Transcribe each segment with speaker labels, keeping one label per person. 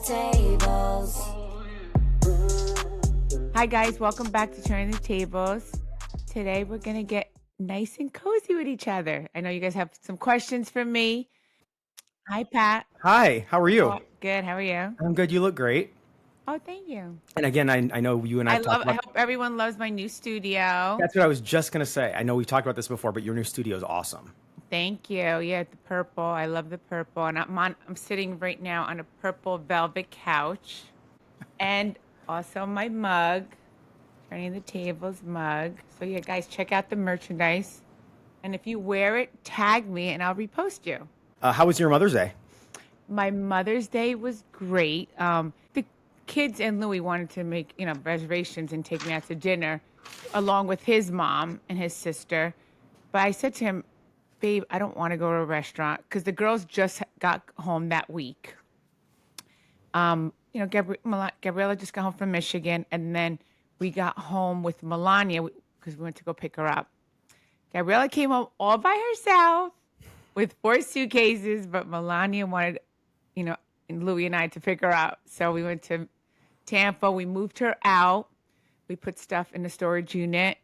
Speaker 1: tables.
Speaker 2: Hi guys, welcome back to Turning the Tables. Today we're going to get nice and cozy with each other. I know you guys have some questions for me. Hi Pat.
Speaker 3: Hi, how are you?
Speaker 2: Good, how are you?
Speaker 3: I'm good. You look great.
Speaker 2: Oh, thank you.
Speaker 3: And again, I know you and I have talked
Speaker 2: I
Speaker 3: about.
Speaker 2: hope everyone loves my new studio.
Speaker 3: That's what I was just gonna say. I know we've talked about this before, but your new studio is awesome.
Speaker 2: Thank you. Yeah, the purple. I love the purple. And I'm sitting right now on a purple velvet couch. And also my mug. Turning the Tables mug. So yeah, guys, check out the merchandise. And if you wear it, tag me and I'll repost you.
Speaker 3: How was your Mother's Day?
Speaker 2: My Mother's Day was great. The kids and Louie wanted to make, reservations and take me out to dinner along with his mom and his sister. But I said to him, babe, I don't want to go to a restaurant because the girls just got home that week. Gabriella just got home from Michigan, and then we got home with Melania because we went to go pick her up. Gabriella came home all by herself with 4 suitcases, but Melania wanted, and Louie and I to pick her up. So we went to Tampa. We moved her out. We put stuff in the storage unit,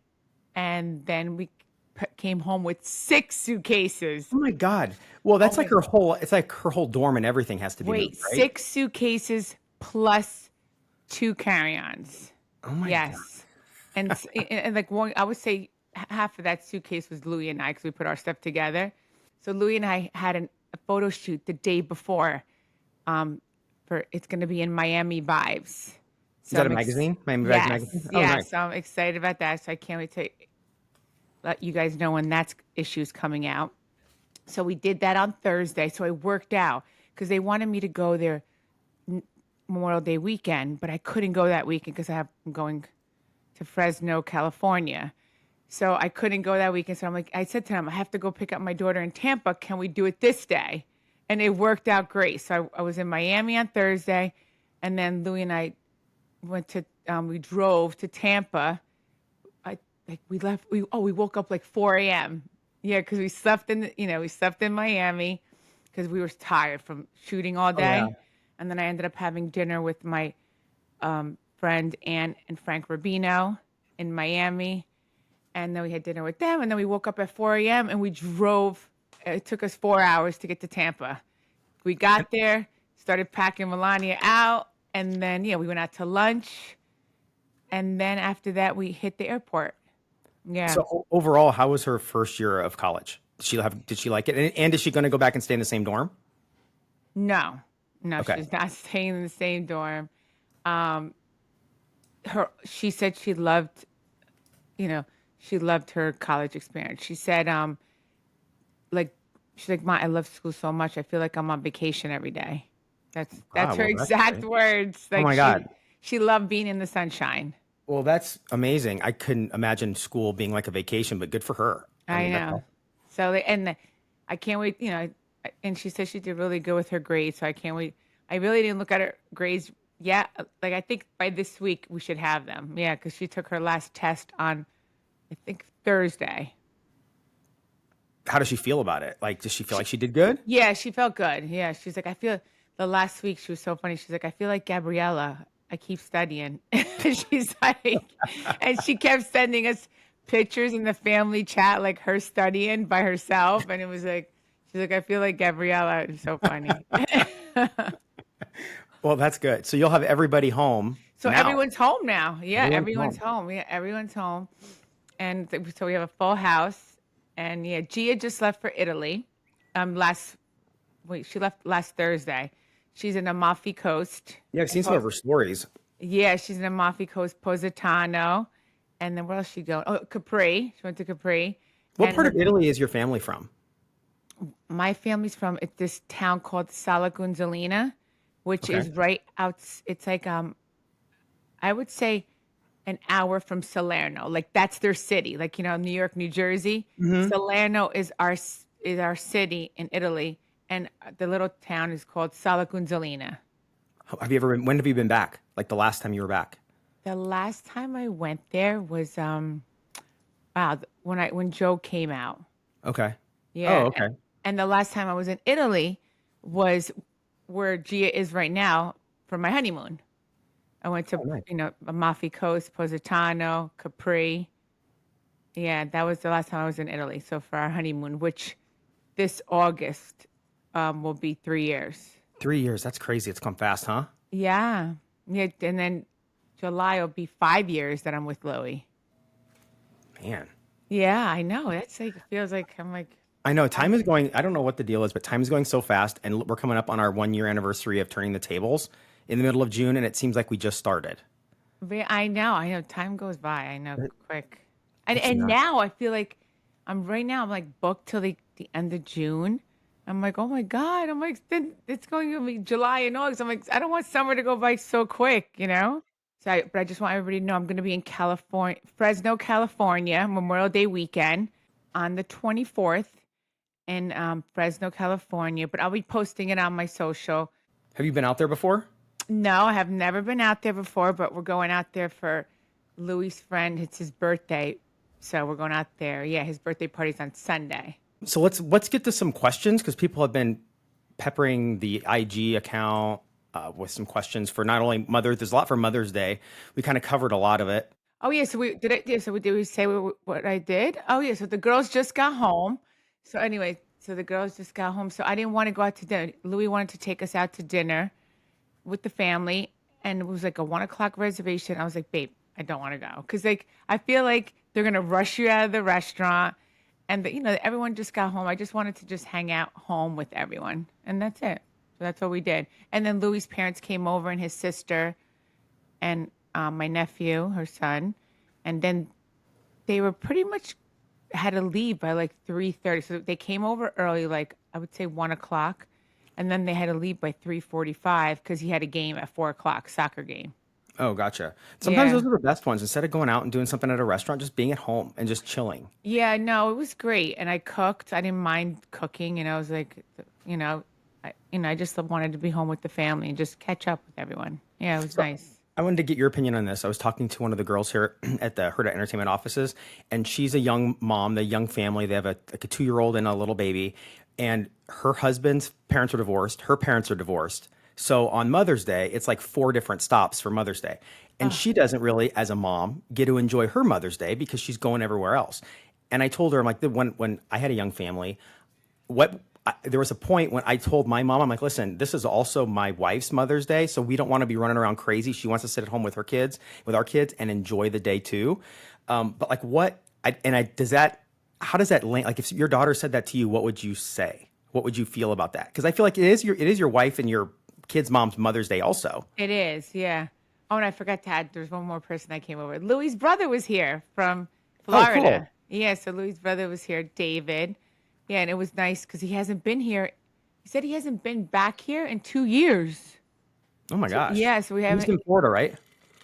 Speaker 2: and then we came home with 6 suitcases.
Speaker 3: Oh my God! Well, that's like her whole. It's like her whole dorm and everything has to be.
Speaker 2: Wait,
Speaker 3: moved, right?
Speaker 2: 6 suitcases plus 2 carry-ons.
Speaker 3: Oh my God!
Speaker 2: Yes, and like one, I would say half of that suitcase was Louie and I because we put our stuff together. So Louie and I had a photo shoot the day before. For it's going to be in Miami Vibes.
Speaker 3: So is that a magazine? Miami Vibes magazine. Oh,
Speaker 2: yeah.
Speaker 3: Nice.
Speaker 2: So I'm excited about that. So I can't wait to let you guys know when that issue's coming out. So we did that on Thursday. So I worked out because they wanted me to go there Memorial Day weekend, but I couldn't go that weekend because I'm going to Fresno, California. So I couldn't go that weekend. So I said to them, I have to go pick up my daughter in Tampa. Can we do it this day? And it worked out great. So I was in Miami on Thursday, and then Louie and I we drove to Tampa. We woke up like 4 a.m. Yeah, because we slept in Miami because we were tired from shooting all day.
Speaker 3: Oh, yeah.
Speaker 2: And then I ended up having dinner with my friend Ann and Frank Rubino in Miami. And then we had dinner with them. And then we woke up at 4 a.m. and we drove. It took us 4 hours to get to Tampa. We got there, started packing Melania out. And then, we went out to lunch. And then after that, we hit the airport. Yeah.
Speaker 3: So overall, how was her first year of college? Did she like it? And is she going to go back and stay in the same dorm?
Speaker 2: No,
Speaker 3: Okay.
Speaker 2: She's not staying in the same dorm. She said she loved her college experience. She said, she's like, Ma, I love school so much. I feel like I'm on vacation every day. That's her exact words. Like,
Speaker 3: oh my God.
Speaker 2: She loved being in the sunshine.
Speaker 3: Well, that's amazing. I couldn't imagine school being like a vacation, but good for her.
Speaker 2: I know. So, I can't wait, and she said she did really good with her grades. So I can't wait. I really didn't look at her grades yet. Like, I think by this week we should have them. Yeah. Cause she took her last test on, I think, Thursday.
Speaker 3: How does she feel about it? Like, does she feel like she did good?
Speaker 2: Yeah, she felt good. Yeah. She's like, I feel the last week she was so funny. She's like, I feel like Gabriella. I keep studying. She's like, and she kept sending us pictures in the family chat, like her studying by herself. And it was like, she's like, I feel like Gabriella. It's so funny.
Speaker 3: Well, that's good. So you'll have everybody home.
Speaker 2: So
Speaker 3: now.
Speaker 2: everyone's home now. Yeah, everyone's home. Yeah, everyone's home. And so we have a full house. And yeah, Gia just left for Italy. She left last Thursday. She's in Amalfi Coast.
Speaker 3: Yeah, I've seen some of her stories.
Speaker 2: Yeah, she's in Amalfi Coast, Positano. And then where else she go? Oh, Capri. She went to Capri.
Speaker 3: What part of Italy is your family from?
Speaker 2: My family's from this town called Sala Gonzalina, which is right out. It's like, I would say an hour from Salerno. Like, that's their city. Like, New York, New Jersey. Mm-hmm. Salerno is our city in Italy. And the little town is called Sala Gonzalina.
Speaker 3: When have you been back? Like the last time you were back?
Speaker 2: The last time I went there was when Joe came out.
Speaker 3: Okay.
Speaker 2: Yeah.
Speaker 3: Oh, okay.
Speaker 2: And the last time I was in Italy was where Gia is right now for my honeymoon. I went to,
Speaker 3: Oh, nice.
Speaker 2: Amalfi Coast, Positano, Capri. Yeah, that was the last time I was in Italy. So for our honeymoon, which this August will be 3 years.
Speaker 3: 3 years. That's crazy. It's come fast, huh?
Speaker 2: Yeah. Yeah. And then July will be 5 years that I'm with Louie.
Speaker 3: Man.
Speaker 2: Yeah, I know. That's like, it feels like I'm like,
Speaker 3: I know time is going. I don't know what the deal is, but time is going so fast, and we're coming up on our 1 year anniversary of turning the tables in the middle of June, and it seems like we just started.
Speaker 2: I know. Time goes by. I know quick. And
Speaker 3: It's
Speaker 2: and
Speaker 3: nuts.
Speaker 2: now I feel like I'm like booked till the end of June. I'm like, oh my God. I'm like, then it's going to be July and August. I'm like, I don't want summer to go by so quick, but I just want everybody to know I'm going to be in California, Fresno, California, Memorial Day weekend on the 24th in Fresno, California. But I'll be posting it on my social.
Speaker 3: Have you been out there before?
Speaker 2: No, I have never been out there before, but we're going out there for Louie's friend. It's his birthday. So we're going out there. Yeah, his birthday party's on Sunday.
Speaker 3: So let's get to some questions because people have been peppering the IG account with some questions for not only Mother. There's a lot for Mother's Day. We kind of covered a lot of it.
Speaker 2: Oh yeah, did we say what I did? Oh yeah, so the girls just got home. So anyway, so the girls just got home. So I didn't want to go out to dinner. Louie wanted to take us out to dinner with the family, and it was like a 1 o'clock reservation. I was like, babe, I don't want to go because like I feel like they're gonna rush you out of the restaurant, and everyone just got home. I just wanted to just hang out home with everyone, and that's it. So that's what we did. And then Louie's parents came over, and his sister, and my nephew, her son, and then they were pretty much had to leave by like 3:30. So they came over early, like I would say 1 o'clock, and then they had to leave by 3:45 because he had a game at 4 o'clock, soccer game.
Speaker 3: Oh, gotcha. Sometimes
Speaker 2: Yeah.
Speaker 3: those are the best ones. Instead of going out and doing something at a restaurant, just being at home and just chilling.
Speaker 2: Yeah, no, it was great. And I cooked. I didn't mind cooking. I was like, I just wanted to be home with the family and just catch up with everyone. Yeah, it was
Speaker 3: So
Speaker 2: nice.
Speaker 3: I wanted to get your opinion on this. I was talking to one of the girls here at the Hurrdat Entertainment offices, and she's a young mom, the young family. They have like a 2-year-old and a little baby, and her husband's parents are divorced. Her parents are divorced. So on Mother's Day, it's like 4 different stops for Mother's Day. And
Speaker 2: Oh,
Speaker 3: she doesn't really, as a mom, get to enjoy her Mother's Day because she's going everywhere else. And I told her, I'm like, when I had a young family, there was a point when I told my mom, I'm like, listen, this is also my wife's Mother's Day, so we don't want to be running around crazy. She wants to sit at home with our kids, and enjoy the day too. But like, how does that link? Like, if your daughter said that to you, what would you say? What would you feel about that? Because I feel like it is your wife and your kid's mom's Mother's Day also.
Speaker 2: it is, yeah. Oh, and I forgot to add, there's one more person that came over. Louie's brother was here from
Speaker 3: Oh, cool.
Speaker 2: Florida. Yeah, so Louie's brother was here, David. Yeah, and it was nice because he hasn't been here. He said he hasn't been back here in 2 years.
Speaker 3: Oh my gosh.
Speaker 2: Yeah, so we
Speaker 3: He was
Speaker 2: haven't.
Speaker 3: in Florida, right?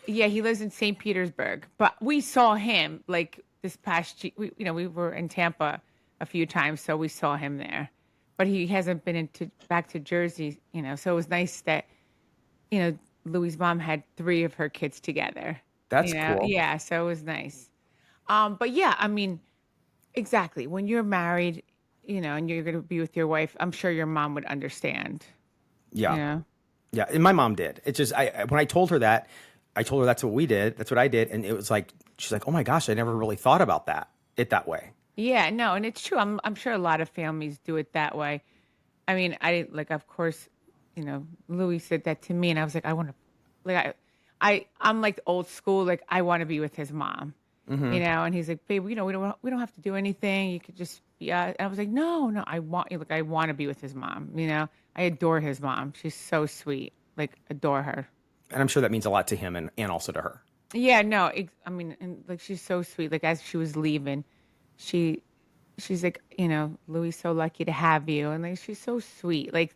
Speaker 2: Yeah, he lives in St. Petersburg, but we saw him like this past. We were in Tampa a few times, so we saw him there. But he hasn't been back to Jersey. So it was nice that Louie's mom had 3 of her kids together.
Speaker 3: That's cool.
Speaker 2: Yeah, so it was nice. But yeah, I mean, exactly. When you're married, and you're going to be with your wife, I'm sure your mom would understand. You
Speaker 3: Yeah.
Speaker 2: know.
Speaker 3: Yeah, and my mom did. It's just when I told her that, I told her that's what we did. That's what I did, and it was like she's like, "Oh my gosh, I never really thought about that way."
Speaker 2: Yeah, no, and it's true. I'm sure a lot of families do it that way. I mean, I like, of course, Louis said that to me, and I was like, I want to, like, I'm like old school. Like, I want to be with his mom, and he's like, babe, we don't have to do anything. You could just be. And I was like, no, I want to be with his mom. I adore his mom. She's so sweet. Like, adore her.
Speaker 3: And I'm sure that means a lot to him and also to her.
Speaker 2: Yeah, no, I mean, and like she's so sweet. Like as she was leaving, she she's like, Louis, so lucky to have you, and like she's so sweet. Like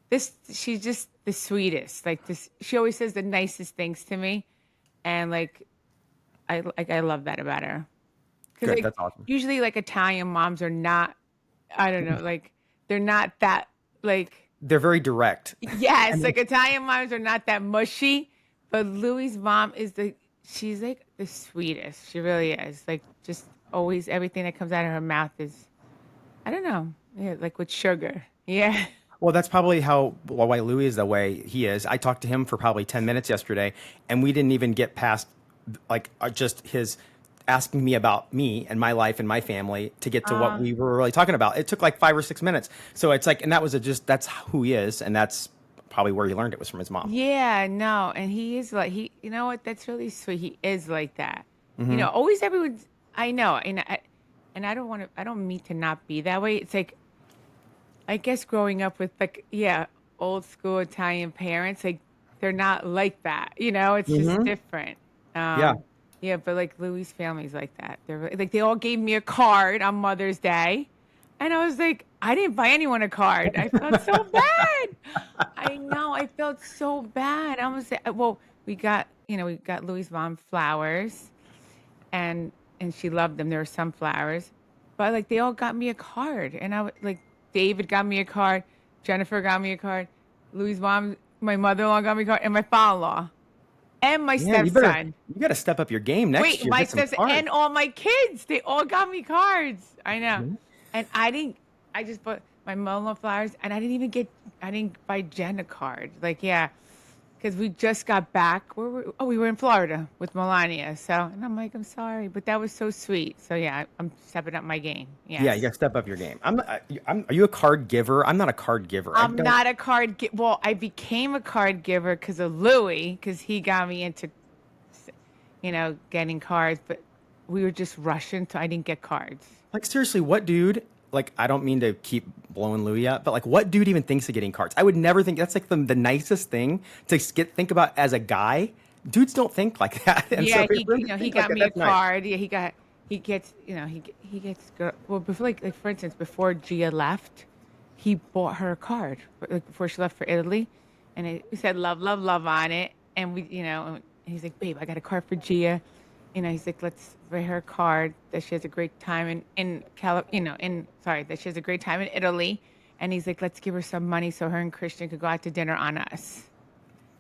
Speaker 2: this, she's just the sweetest. Like this, she always says the nicest things to me, and I love that about her. Because
Speaker 3: Good,
Speaker 2: like
Speaker 3: that's awesome.
Speaker 2: usually like Italian moms are not, I don't know, like they're not that like.
Speaker 3: They're very direct.
Speaker 2: Yes, like Italian moms are not that mushy, but Louie's mom she's like the sweetest. She really is. Like just always everything that comes out of her mouth is, I don't know, yeah, like with sugar. Yeah.
Speaker 3: Well, that's probably why Louie is the way he is. I talked to him for probably 10 minutes yesterday, and we didn't even get past like just his asking me about me and my life and my family to get to what we were really talking about. It took like 5 or 6 minutes. So it's like, and that was that's who he is, and that's probably where he learned it was from his mom.
Speaker 2: Yeah, no, and he is like you know what? That's really sweet. He is like that. Always everyone's. I know, and I don't want to. I don't mean to not be that way. It's like, I guess growing up with like, yeah, old school Italian parents, like they're not like that. It's just different.
Speaker 3: Yeah.
Speaker 2: Yeah, but like Louis' family's like that. Like they all gave me a card on Mother's Day, and I was like, I didn't buy anyone a card. I felt so bad. I know, I felt so bad. I was well, we got Louis' mom flowers, and she loved them. There were some flowers, but like they all got me a card, and like David got me a card, Jennifer got me a card, Louis' mom, my mother-in-law got me a card, and my father-in-law, and my
Speaker 3: Yeah,
Speaker 2: stepson.
Speaker 3: you got to step up your game next
Speaker 2: Wait,
Speaker 3: year.
Speaker 2: my
Speaker 3: Get some
Speaker 2: stepson
Speaker 3: cards.
Speaker 2: and all my kids, they all got me cards. I know, and I didn't. I just bought my mother-in-law flowers, and I didn't buy Jen a card. Like, yeah. Because we just got back. We were in Florida with Melania. So, and I'm like, I'm sorry, but that was so sweet. So yeah, I'm stepping up my game. Yes.
Speaker 3: Yeah, you got to step up your game. Are you a card giver? I'm not a card giver.
Speaker 2: I'm not a card. Well, I became a card giver because of Louie, because he got me into, getting cards. But we were just rushing, so I didn't get cards.
Speaker 3: Like, seriously, what dude? Like, I don't mean to keep blowing Louie up, but like, what dude even thinks of getting cards? I would never think that's like the nicest thing to think about as a guy. Dudes don't think like that. And
Speaker 2: Yeah,
Speaker 3: so
Speaker 2: he got me a card. Yeah, he gets well, before like for instance, before Gia left, he bought her a card like before she left for Italy, and it said love, love, love on it. And and he's like, babe, I got a card for Gia. He's like, let's write her a card that she has a great time that she has a great time in Italy. And he's like, let's give her some money so her and Christian could go out to dinner on us.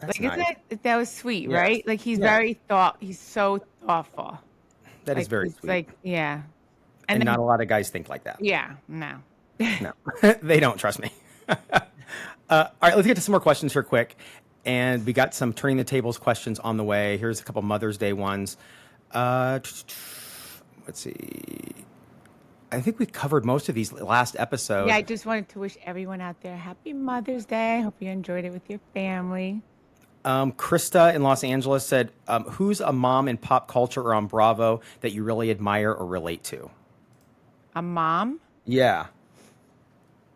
Speaker 3: That's
Speaker 2: Like,
Speaker 3: nice.
Speaker 2: that was sweet,
Speaker 3: Yes.
Speaker 2: right? Like he's he's so thoughtful.
Speaker 3: That is
Speaker 2: Like
Speaker 3: very
Speaker 2: he's
Speaker 3: sweet.
Speaker 2: like, yeah.
Speaker 3: And
Speaker 2: then,
Speaker 3: not a lot of guys think like that.
Speaker 2: yeah, no.
Speaker 3: No, they don't trust me. All right, let's get to some more questions here quick. And we got some turning the tables questions on the way. Here's a couple Mother's Day ones. Let's see. I think we covered most of these last episode.
Speaker 2: Yeah, I just wanted to wish everyone out there happy Mother's Day. Hope you enjoyed it with your family.
Speaker 3: Krista in Los Angeles said, who's a mom in pop culture or on Bravo that you really admire or relate to?
Speaker 2: A mom?
Speaker 3: Yeah.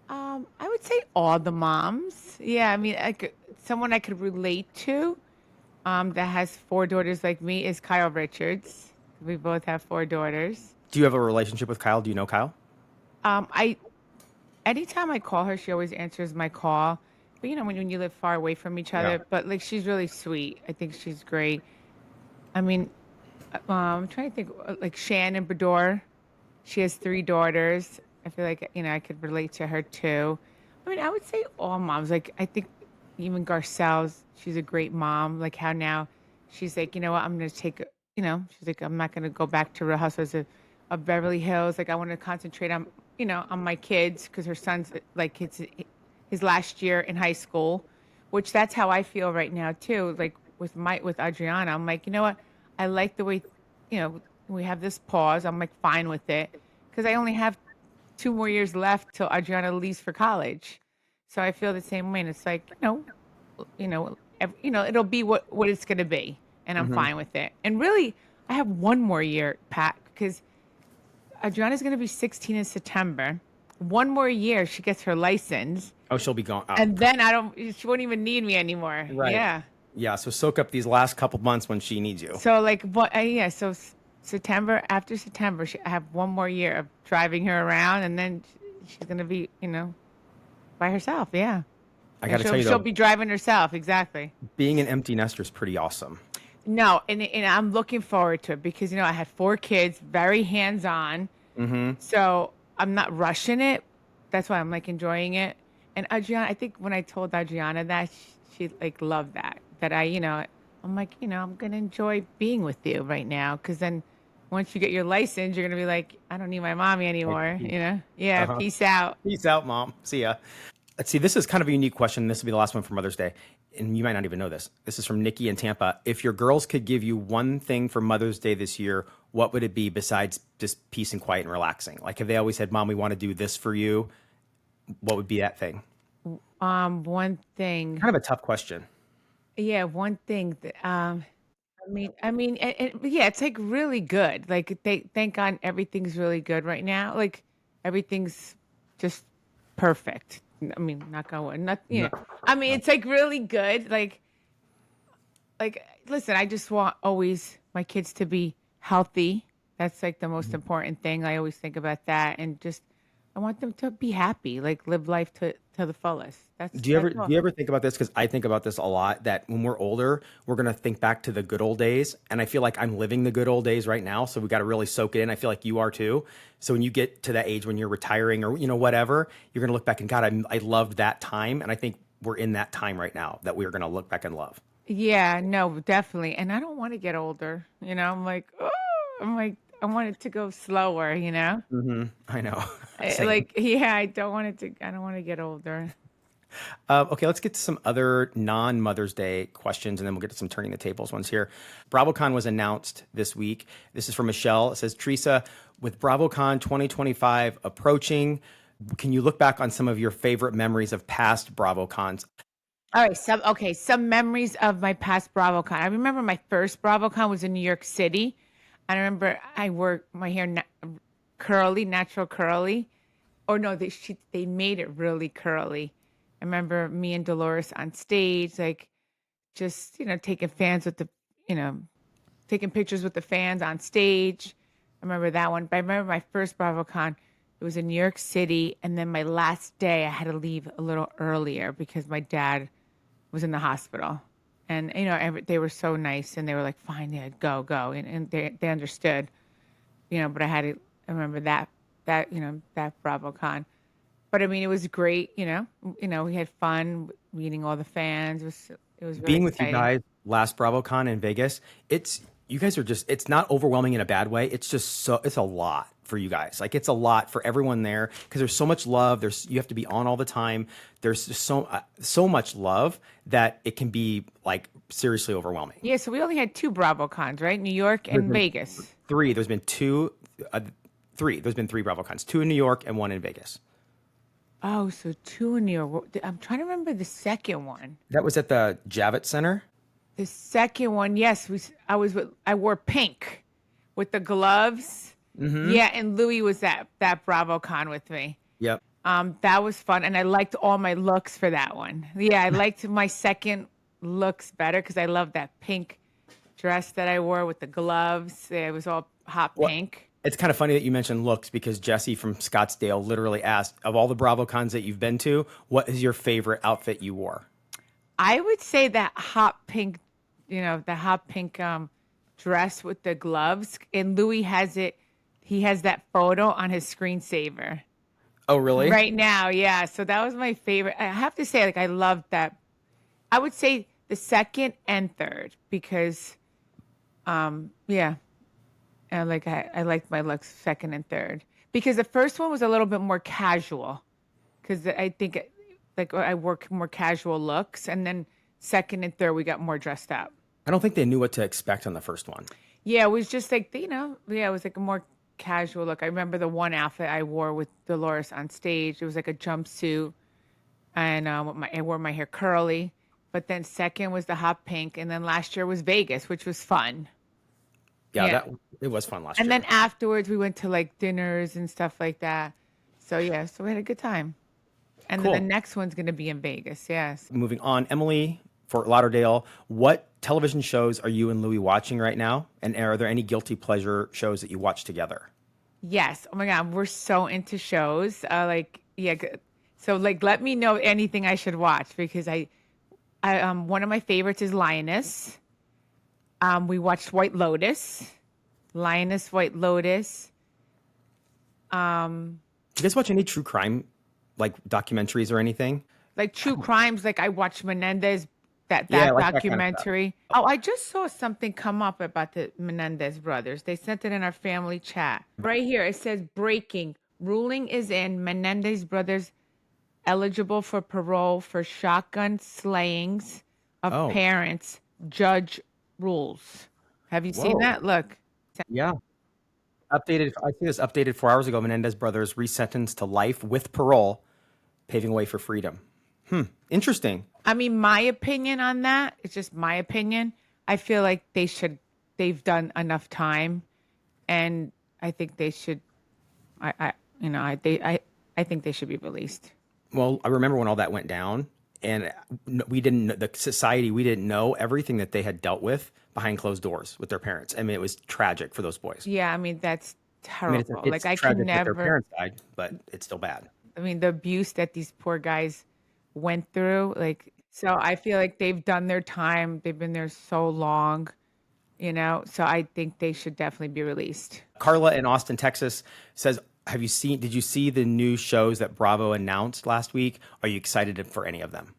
Speaker 2: I would say all the moms. Yeah, I mean, someone I could relate to that has 4 daughters like me is Kyle Richards. We both have 4 daughters.
Speaker 3: Do you have a relationship with Kyle? Do you know Kyle?
Speaker 2: Anytime I call her, she always answers my call. But when you live far away from each other,
Speaker 3: Yeah.
Speaker 2: but like she's really sweet. I think she's great. I mean, I'm trying to think like Shannon Bedore. She has 3 daughters. I feel like I could relate to her too. I mean, I would say all moms. Like I think even Garcelle's, she's a great mom. Like how now she's like, you know what, I'm gonna take. She's like, I'm not gonna go back to Real Housewives of Beverly Hills. Like I want to concentrate on on my kids because her son's like it's his last year in high school, which that's how I feel right now too. Like with Adriana, I'm like, you know what, I like the way we have this pause. I'm like fine with it because I only have 2 more years left till Adriana leaves for college. So I feel the same way. And it's like, it'll be what it's going to be. And I'm fine with it. And really, I have 1 more year, Pat, because Adriana's going to be 16 in September. 1 more year, she gets her license.
Speaker 3: Oh, she'll be gone. Oh.
Speaker 2: And then she won't even need me anymore.
Speaker 3: Right.
Speaker 2: Yeah.
Speaker 3: Yeah. So soak up these last couple months when she needs you.
Speaker 2: So like, so after September, I have 1 more year of driving her around, and then she's gonna be, by herself. Yeah,
Speaker 3: I got to tell you though,
Speaker 2: she'll be driving herself. Exactly.
Speaker 3: being an empty nester is pretty awesome.
Speaker 2: No, and I'm looking forward to it because I had 4 kids, very hands on. So I'm not rushing it. That's why I'm like enjoying it. And Adriana, I think when I told Adriana that, she like loved that. That I'm like, I'm gonna enjoy being with you right now because then once you get your license, you're gonna be like, I don't need my mommy anymore. Yeah.
Speaker 3: Uh-huh.
Speaker 2: Peace out.
Speaker 3: Peace out, Mom. See ya. Let's see. This is kind of a unique question. This will be the last one for Mother's Day, and you might not even know this. This is from Nikki in Tampa. If your girls could give you one thing for Mother's Day this year, what would it be besides just peace and quiet and relaxing? Like, if they always said, "Mom, we want to do this for you," what would be that thing?
Speaker 2: One thing.
Speaker 3: Kind of a tough question.
Speaker 2: Yeah, one thing that yeah, it's like really good. Like thank God everything's really good right now. Like everything's just perfect. I mean, knock on wood. Not you
Speaker 3: No.
Speaker 2: know. I mean, it's like really good. Like listen, I just want always my kids to be healthy. That's like the most important thing. I always think about that, and just I want them to be happy, like live life to the fullest. That's all.
Speaker 3: Do you ever think about this? Because I think about this a lot. That when we're older, we're gonna think back to the good old days, and I feel like I'm living the good old days right now. So we got to really soak it in. I feel like you are too. So when you get to that age when you're retiring or whatever, you're gonna look back and God, I loved that time, and I think we're in that time right now that we're gonna look back and love.
Speaker 2: Yeah, no, definitely. And I don't want to get older. I'm like, oh, I want it to go slower,
Speaker 3: I know. Same.
Speaker 2: Yeah, I don't want to get older.
Speaker 3: Okay, let's get to some other non-Mother's Day questions, and then we'll get to some turning the tables ones here. BravoCon was announced this week. This is from Michelle. It says, Teresa, with BravoCon 2025 approaching, can you look back on some of your favorite memories of past BravoCons?
Speaker 2: All right, some memories of my past BravoCon. I remember my first BravoCon was in New York City. I remember I wore my hair curly, natural curly. Or no, they made it really curly. I remember me and Dolores on stage, like just, you know, taking pictures with the fans on stage. I remember that one. But I remember my first BravoCon. It was in New York City. And then my last day, I had to leave a little earlier because my dad was in the hospital. And, they were so nice. And they were like, fine, yeah, go, go. And they understood, but I remember that BravoCon. But I mean, it was great. We had fun meeting all the fans. It was really
Speaker 3: Being with you
Speaker 2: exciting.
Speaker 3: guys last BravoCon in Vegas, you guys are it's not overwhelming in a bad way. It's it's a lot for you guys. Like, it's a lot for everyone there because there's so much love. You have to be on all the time. There's just so much love that it can be like seriously overwhelming.
Speaker 2: Yeah, so we only had two BravoCons, right? New York
Speaker 3: There's
Speaker 2: and
Speaker 3: been
Speaker 2: Vegas.
Speaker 3: three. There's been three. There's been three BravoCons, two in New York and one in Vegas.
Speaker 2: Oh, so two in New York. I'm trying to remember the second one.
Speaker 3: That was at the Javits Center.
Speaker 2: The second one, yes, I wore pink with the gloves.
Speaker 3: Mm-hmm.
Speaker 2: Yeah, and Louie was that BravoCon with me.
Speaker 3: Yep.
Speaker 2: That was fun, and I liked all my looks for that one. Yeah, I liked my second looks better because I loved that pink dress that I wore with the gloves. It was all hot pink.
Speaker 3: It's kind of funny that you mentioned looks because Jesse from Scottsdale literally asked, of all the BravoCons that you've been to, what is your favorite outfit you wore?
Speaker 2: I would say that hot pink, dress with the gloves. And Louis has it. He has that photo on his screensaver
Speaker 3: Oh, really?
Speaker 2: right now. Yeah. So that was my favorite. I have to say, like, I loved that. I would say the second and third because, yeah. And I liked my looks second and third because the first one was a little bit more casual because I think like I work more casual looks, and then second and third we got more dressed up.
Speaker 3: I don't think they knew what to expect on the first one.
Speaker 2: Yeah, it was just like yeah, it was like a more casual look. I remember the one outfit I wore with Dolores on stage. It was like a jumpsuit, and I wore my hair curly. But then second was the hot pink, and then last year was Vegas, which was fun.
Speaker 3: Yeah, it was fun last year.
Speaker 2: And then afterwards, we went to like dinners and stuff like that. So yeah, so we had a good time. And
Speaker 3: Cool.
Speaker 2: then the next one's going to be in Vegas. Yes.
Speaker 3: Moving on, Emily, Fort Lauderdale, what television shows are you and Louie watching right now? And are there any guilty pleasure shows that you watch together?
Speaker 2: Yes. Oh my God, we're so into shows. So like, let me know anything I should watch because I one of my favorites is Lioness. We watched White Lotus, Lioness, White Lotus.
Speaker 3: Do you guys watch any true crime, like documentaries or anything?
Speaker 2: Like true crimes, like I watched Menendez, that
Speaker 3: Yeah, I like that kind of
Speaker 2: documentary. Oh, I just saw something come up about the Menendez brothers. They sent it in our family chat. Right here, it says breaking. Ruling is in. Menendez brothers eligible for parole for shotgun slayings of
Speaker 3: Oh,
Speaker 2: parents, judge rules. Have you seen
Speaker 3: whoa.
Speaker 2: that? Look.
Speaker 3: Yeah. Updated. I see this updated 4 hours ago. Menendez brothers resentenced to life with parole, paving way for freedom. Interesting.
Speaker 2: I mean, my opinion on that, it's just my opinion. I feel like they've done enough time, and I think they should, I think they should be released.
Speaker 3: Well, I remember when all that went down, and we didn't, the society, we didn't know everything that they had dealt with behind closed doors with their parents. I mean, it was tragic for those boys.
Speaker 2: Yeah, I mean, that's
Speaker 3: I mean,
Speaker 2: terrible.
Speaker 3: it's
Speaker 2: Like, I can
Speaker 3: tragic that their
Speaker 2: never,
Speaker 3: parents died, but it's still bad.
Speaker 2: I mean, the abuse that these poor guys went through, like, so I feel like they've done their time. They've been there so long, so I think they should definitely be released.
Speaker 3: Carla in Austin, Texas says, did you see the new shows that Bravo announced last week? Are you excited for any of them?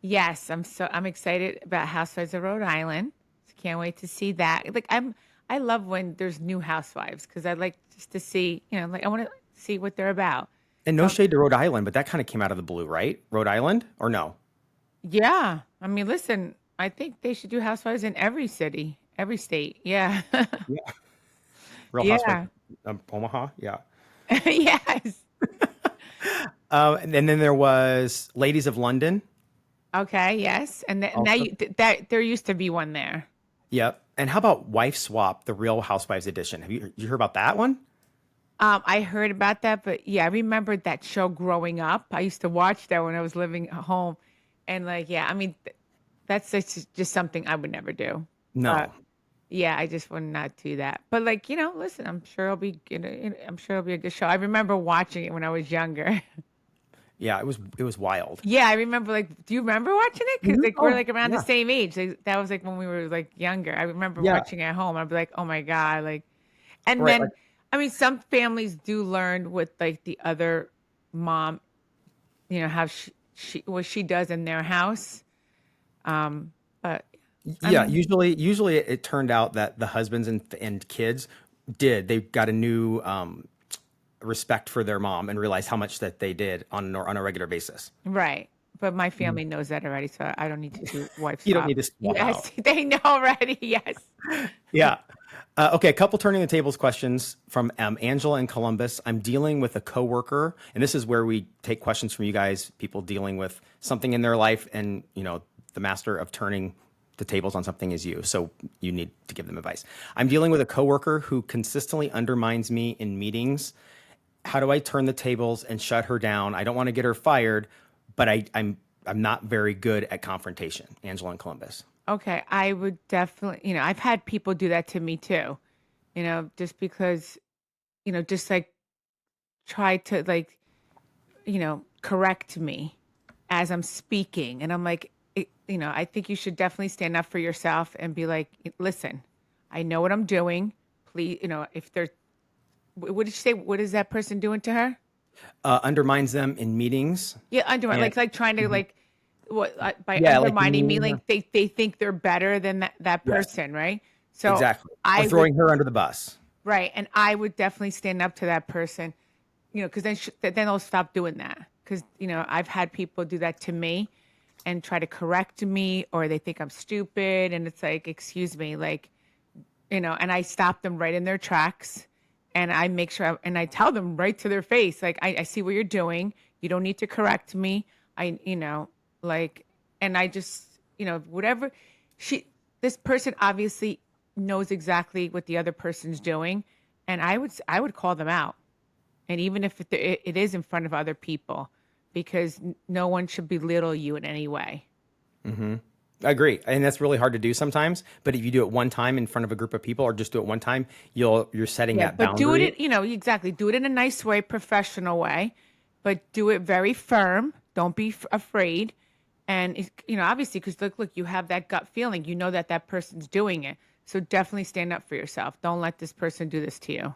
Speaker 2: Yes, I'm excited about Housewives of Rhode Island. Can't wait to see that. Like I love when there's new housewives because I like just to see, like I want to see what they're about.
Speaker 3: And no shade to Rhode Island, but that kind of came out of the blue, right? Rhode Island or no?
Speaker 2: Yeah. I mean, listen, I think they should do housewives in every city, every state. Yeah.
Speaker 3: Yeah. Real
Speaker 2: Yeah.
Speaker 3: Housewives of Omaha. Yeah.
Speaker 2: Yes.
Speaker 3: And then there was Ladies of London.
Speaker 2: Okay. Yes. And now
Speaker 3: Also,
Speaker 2: that there used to be one there.
Speaker 3: yep. And how about Wife Swap, the Real Housewives edition? You heard about that one?
Speaker 2: I heard about that, but yeah, I remember that show growing up. I used to watch that when I was living at home, and like, yeah, I mean, that's just something I would never do.
Speaker 3: No.
Speaker 2: Yeah, I just would not do that. But like, listen, I'm sure I'm sure it'll be a good show. I remember watching it when I was younger.
Speaker 3: Yeah, it was wild.
Speaker 2: Yeah, I remember. Like, do you remember watching it? Because like we're
Speaker 3: Oh,
Speaker 2: like around the
Speaker 3: yeah.
Speaker 2: same age. Like, that was like when we were like younger. I remember
Speaker 3: Yeah.
Speaker 2: watching it at home. I'd be like, oh my god, like, and
Speaker 3: Right.
Speaker 2: then I mean, some families do learn with like the other mom, how what she does in their house. But I
Speaker 3: Yeah,
Speaker 2: mean,
Speaker 3: usually it turned out that the husbands and kids they got a new respect for their mom and realized how much that they did on a regular basis.
Speaker 2: right. But my family knows that already, so I don't need to do wife
Speaker 3: You don't
Speaker 2: swap.
Speaker 3: need to swap out.
Speaker 2: Yes, they know already. Yes.
Speaker 3: Yeah. Okay, a couple turning the tables questions from Angela in Columbus. I'm dealing with a coworker, and this is where we take questions from you guys, people dealing with something in their life, and the master of turning the tables on something is you. So you need to give them advice. I'm dealing with a coworker who consistently undermines me in meetings. How do I turn the tables and shut her down? I don't want to get her fired, but I'm not very good at confrontation. Angela in Columbus.
Speaker 2: Okay, I would definitely, I've had people do that to me too, just because, just like try to like, correct me as I'm speaking. And I'm like, I think you should definitely stand up for yourself and be like, listen, I know what I'm doing. Please, if they're, what did she say? What is that person doing to her?
Speaker 3: Undermines them in meetings.
Speaker 2: Yeah, undermine,
Speaker 3: And
Speaker 2: like trying to
Speaker 3: Mhm.
Speaker 2: like, what by
Speaker 3: Yeah, like
Speaker 2: undermining me,
Speaker 3: demean her.
Speaker 2: like they think they're better than that
Speaker 3: Yes,
Speaker 2: person, right? So
Speaker 3: exactly. Or
Speaker 2: I would.
Speaker 3: throwing her under the bus.
Speaker 2: Right. And I would definitely stand up to that person, because then they'll stop doing that. Because, I've had people do that to me and try to correct me, or they think I'm stupid. And it's like, excuse me, like, and I stop them right in their tracks. And I make sure, and I tell them right to their face, like, I see what you're doing. You don't need to correct me. Like, and I just, whatever this person obviously knows exactly what the other person's doing, and I would call them out, and even if it is in front of other people, because no one should belittle you in any way.
Speaker 3: I agree, and that's really hard to do sometimes. But if you do it one time in front of a group of people, or just do it one time, you're setting
Speaker 2: Yeah,
Speaker 3: that
Speaker 2: but do
Speaker 3: boundary.
Speaker 2: it, exactly. Do it in a nice way, professional way, but do it very firm. Don't be afraid. And, obviously, because look, you have that gut feeling. You know that person's doing it. So definitely stand up for yourself. Don't let this person do this to you.
Speaker 3: All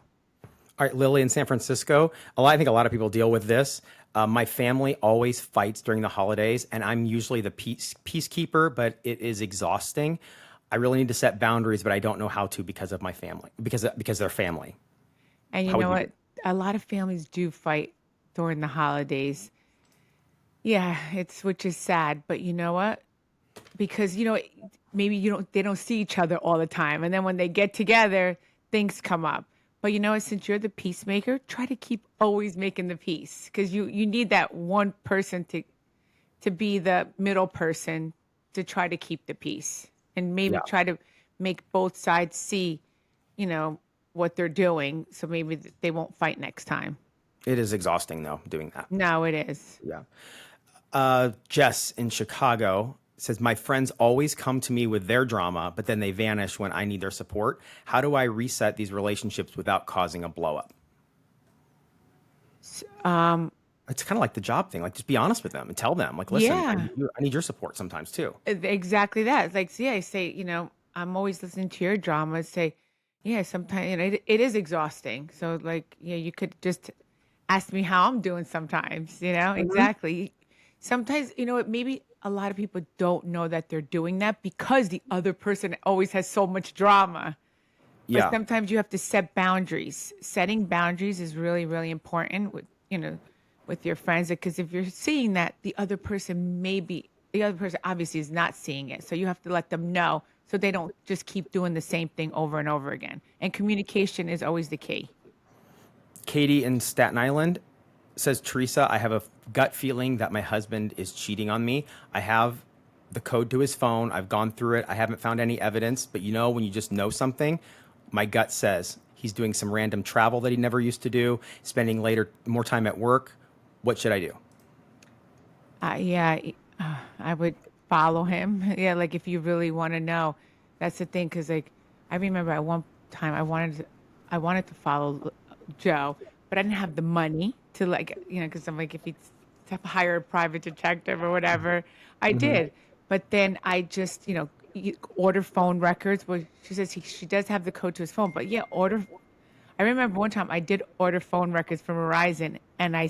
Speaker 3: right, Lily in San Francisco. I think a lot of people deal with this. My family always fights during the holidays, and I'm usually the peacekeeper, but it is exhausting. I really need to set boundaries, but I don't know how to because of my family, because they're family.
Speaker 2: And you
Speaker 3: How would
Speaker 2: know
Speaker 3: you do?
Speaker 2: what? A lot of families do fight during the holidays. Yeah, which is sad, but you know what? Because maybe they don't see each other all the time, and then when they get together, things come up. But you know what? Since you're the peacemaker, try to keep always making the peace, because you need that one person to be the middle person to try to keep the peace, and maybe
Speaker 3: Yeah,
Speaker 2: try to make both sides see, what they're doing, so maybe they won't fight next time.
Speaker 3: it is exhausting though doing that.
Speaker 2: No, it is.
Speaker 3: Yeah. Jess in Chicago says, my friends always come to me with their drama, but then they vanish when I need their support. How do I reset these relationships without causing a blow up? It's kind of like the job thing. Like, just be honest with them and tell them, like, listen,
Speaker 2: Yeah.
Speaker 3: I need your support sometimes too.
Speaker 2: Exactly that. It's like, see, I say, I'm always listening to your drama. Say, yeah, sometimes, it is exhausting. So, like, yeah, you could just ask me how I'm doing sometimes, exactly. Sometimes, maybe a lot of people don't know that they're doing that because the other person always has so much drama. But
Speaker 3: Yeah.
Speaker 2: sometimes you have to set boundaries. Setting boundaries is really, really important with your friends, because if you're seeing that the other person obviously is not seeing it. So you have to let them know so they don't just keep doing the same thing over and over again. And communication is always the key.
Speaker 3: Katie in Staten Island says, Teresa, I have a gut feeling that my husband is cheating on me. I have the code to his phone. I've gone through it. I haven't found any evidence, but when you just know something, my gut says he's doing some random travel that he never used to do, spending more time at work. What should I do?
Speaker 2: Yeah, I would follow him. Yeah, like if you really want to know, that's the thing. Because like I remember at one time I wanted to follow Joe, but I didn't have the money to because I'm like if he's to hire a private detective or whatever, I did. But then I just order phone records. Well, she says she does have the code to his phone, but yeah, order. I remember one time I did order phone records from Verizon, and I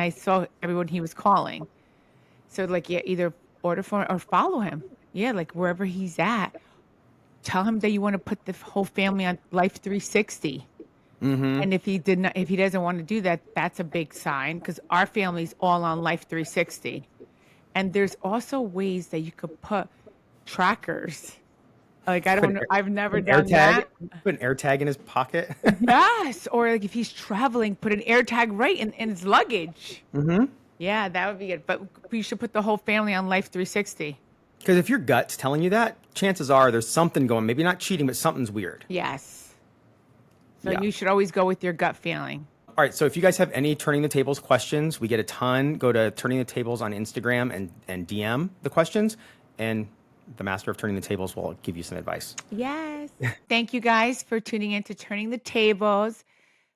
Speaker 2: saw everyone he was calling. So like, yeah, either order phone or follow him. Yeah, like wherever he's at, tell him that you want to put the whole family on Life 360. And if he doesn't want to do that, that's a big sign, because our family's all on Life 360. And there's also ways that you could put trackers. Like I don't know, I've never done that.
Speaker 3: Put an AirTag in his pocket.
Speaker 2: Yes, or like if he's traveling, put an AirTag right in his luggage. Yeah, that would be good. But you should put the whole family on Life 360.
Speaker 3: Because if your gut's telling you that, chances are there's something going. Maybe not cheating, but something's weird.
Speaker 2: Yes. So
Speaker 3: Yeah.
Speaker 2: you should always go with your gut feeling.
Speaker 3: All right. So if you guys have any Turning the Tables questions, we get a ton. Go to Turning the Tables on Instagram and DM the questions, and the master of Turning the Tables will give you some advice.
Speaker 2: Yes. Thank you guys for tuning in to Turning the Tables.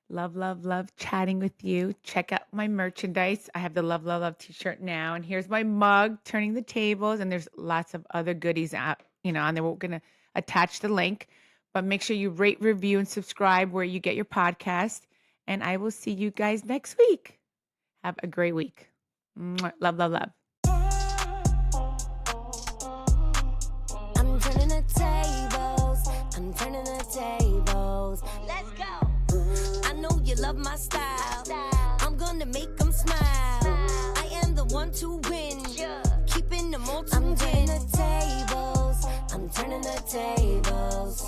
Speaker 2: Love, love, love chatting with you. Check out my merchandise. I have the Love, Love, Love t-shirt now. And here's my mug, Turning the Tables. And there's lots of other goodies out, on there. We're going to attach the link. But make sure you rate, review, and subscribe where you get your podcast. And I will see you guys next week. Have a great week. Mwah. Love, love, love.
Speaker 1: I'm turning the tables. I'm turning the tables. Let's go. I know you love my style. I'm gonna make them smile. I am the one to win. Keeping them all to win. I'm turning the tables. I'm turning the tables.